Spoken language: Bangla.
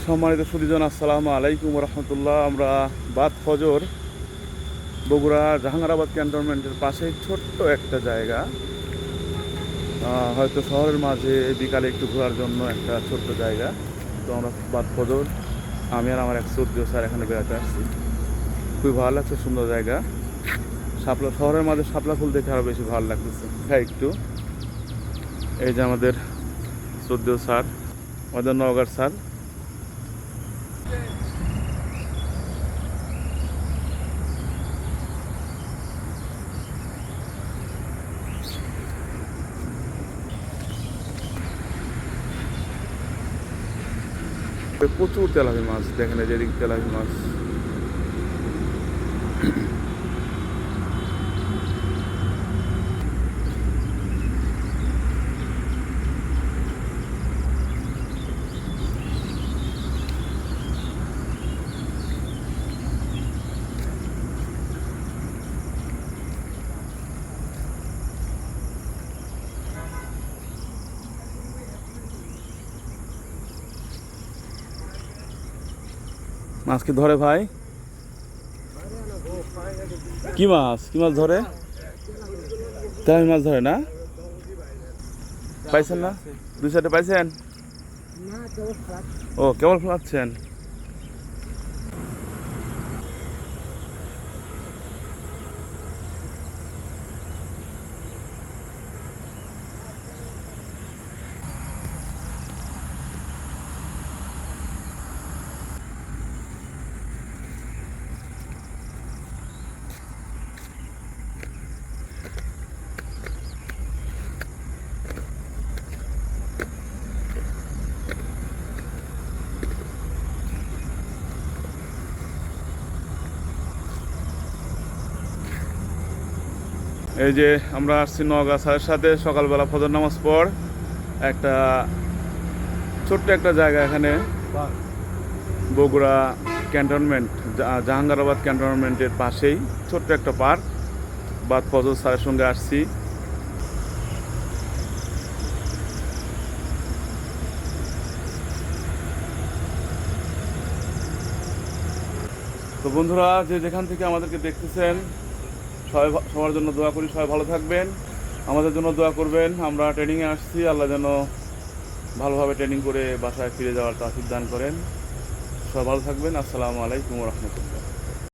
সম্মানিত সুধীজন, আসসালামু আলাইকুম রহমতুল্লাহ। আমরা বাদ ফজর বগুড়া জাহাঙ্গীরাবাদ ক্যান্টনমেন্টের পাশে ছোট্ট একটা জায়গা, হয়তো শহরের মাঝে বিকালে একটু ঘোরার জন্য একটা ছোট্ট জায়গা। তো আমরা বাদ ফজর আমি আর আমার এক শ্রদ্ধেয় স্যার এখানে বেড়াতে আসছি। খুবই ভালো লাগছে, সুন্দর জায়গা। শাপলা শহরের মাঝে শাপলা ফুল দেখে আরও বেশি ভালো লাগতেছে। হ্যাঁ, একটু এই যে আমাদের শ্রদ্ধেয় স্যার, আমাদের নওগাঁর স্যার। প্রচুর তেলাপি মাছ, দেখেন এই যে এদিকে তেলাপি মাছ। মাছ কি ধরে ভাই? কি মাছ ধরে? তেলাপি মাছ ধরে না? পাইছেন না? দুই সাইডে পাইছেন? ও, কেবল ফেলাচ্ছেন। এই যে আমরা আসছি নওগাঁ স্যারের সাথে সকালবেলা ফজর নামাজ পর একটা ছোট্ট একটা জায়গা, এখানে বগুড়া ক্যান্টনমেন্ট, জাহাঙ্গীরাবাদ ক্যান্টনমেন্টের পাশেই ছোট্ট একটা পার্ক। বাদ ফজর স্যারের সঙ্গে আসছি। তো বন্ধুরা, যে যেখান থেকে আমাদেরকে দেখতেছেন, সবার জন্য দোয়া করি, সবাই ভালো থাকবেন, আমাদের জন্য দোয়া করবেন। আমরা ট্রেনিংয়ে আসছি, আল্লাহ যেন ভালোভাবে ট্রেনিং করে বাসায় ফিরে যাওয়ার তৌফিক দান করেন। সবাই ভালো থাকবেন। আসসালামু আলাইকুম রহমতুল্লাহ।